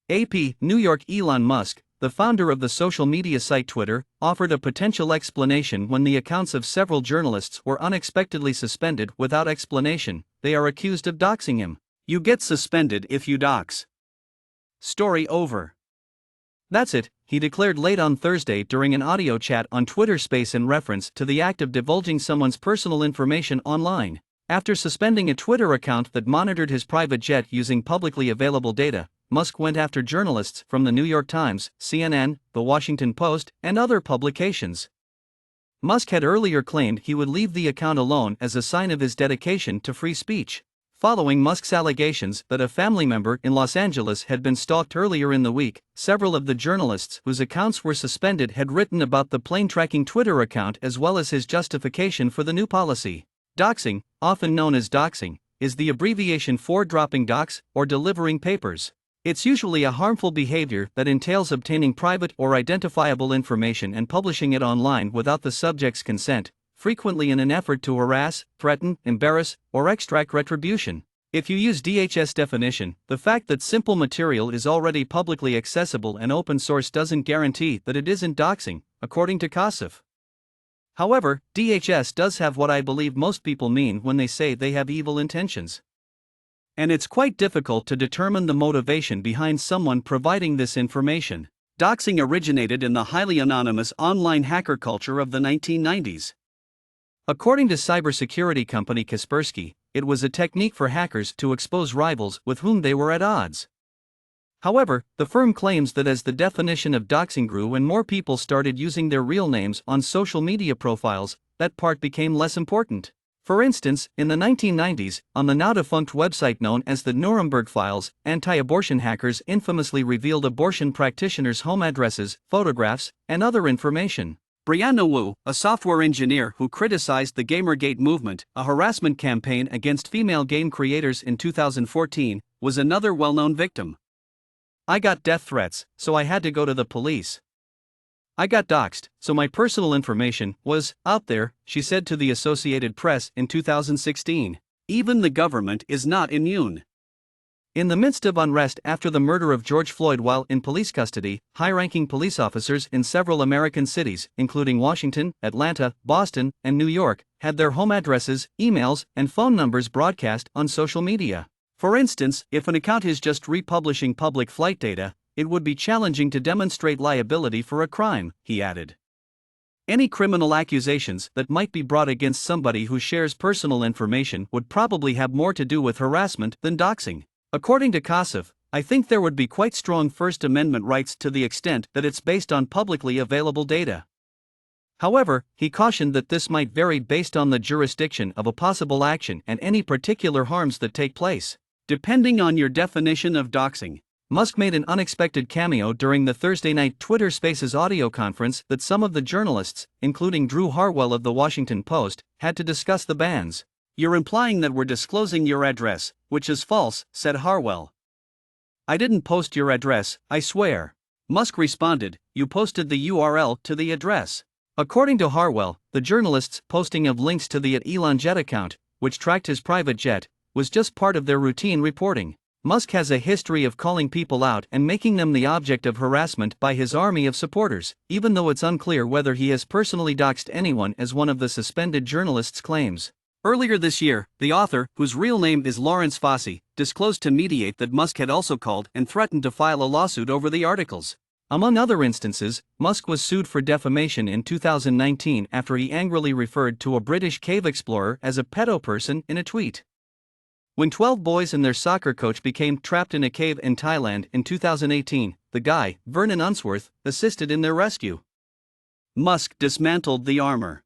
AP, New York. Elon Musk, the founder of the social media site Twitter, offered a potential explanation when the accounts of several journalists were unexpectedly suspended without explanation. They are accused of doxing him. You get suspended if you dox. Story over. That's it, he declared late on Thursday during an audio chat on Twitter Space in reference to the act of divulging someone's personal information online. After suspending a Twitter account that monitored his private jet using publicly available data, Musk went after journalists from the New York Times, CNN, The Washington Post, and other publications. Musk had earlier claimed he would leave the account alone as a sign of his dedication to free speech. Following Musk's allegations that a family member in Los Angeles had been stalked earlier in the week, several of the journalists whose accounts were suspended had written about the plane-tracking Twitter account as well as his justification for the new policy. Doxing, often known as doxing, is the abbreviation for dropping docs or delivering papers. It's usually a harmful behavior that entails obtaining private or identifiable information and publishing it online without the subject's consent, frequently in an effort to harass, threaten, embarrass, or extract retribution. If you use DHS definition, the fact that simple material is already publicly accessible and open source doesn't guarantee that it isn't doxing, according to Kasif. However, DHS does have what I believe most people mean when they say they have evil intentions. And it's quite difficult to determine the motivation behind someone providing this information. Doxing originated in the highly anonymous online hacker culture of the 1990s. According to cybersecurity company Kaspersky, it was a technique for hackers to expose rivals with whom they were at odds. However, the firm claims that as the definition of doxing grew and more people started using their real names on social media profiles, that part became less important. For instance, in the 1990s, on the now-defunct website known as the Nuremberg Files, anti-abortion hackers infamously revealed abortion practitioners' home addresses, photographs, and other information. Brianna Wu, a software engineer who criticized the Gamergate movement, a harassment campaign against female game creators in 2014, was another well-known victim. I got death threats, so I had to go to the police. I got doxed, so my personal information was out there, she said to the Associated Press in 2016. Even the government is not immune. In the midst of unrest after the murder of George Floyd while in police custody, high-ranking police officers in several American cities, including Washington, Atlanta, Boston, and New York, had their home addresses, emails, and phone numbers broadcast on social media. For instance, if an account is just republishing public flight data, it would be challenging to demonstrate liability for a crime, he added. Any criminal accusations that might be brought against somebody who shares personal information would probably have more to do with harassment than doxing. According to Kasif, I think there would be quite strong First Amendment rights to the extent that it's based on publicly available data. However, he cautioned that this might vary based on the jurisdiction of a possible action and any particular harms that take place. Depending on your definition of doxing. Musk made an unexpected cameo during the Thursday night Twitter Spaces audio conference that some of the journalists, including Drew Harwell of The Washington Post, had to discuss the bans. You're implying that we're disclosing your address, which is false, said Harwell. I didn't post your address, I swear. Musk responded, you posted the URL to the address. According to Harwell, the journalists' posting of links to the @Elon Jet account, which tracked his private jet, was just part of their routine reporting. Musk has a history of calling people out and making them the object of harassment by his army of supporters, even though it's unclear whether he has personally doxed anyone, as one of the suspended journalists claims. Earlier this year, the author, whose real name is Lawrence Fossey, disclosed to Mediate that Musk had also called and threatened to file a lawsuit over the articles. Among other instances, Musk was sued for defamation in 2019 after he angrily referred to a British cave explorer as a pedo person in a tweet. When 12 boys and their soccer coach became trapped in a cave in Thailand in 2018, the guy, Vernon Unsworth, assisted in their rescue. Musk dismantled the armor.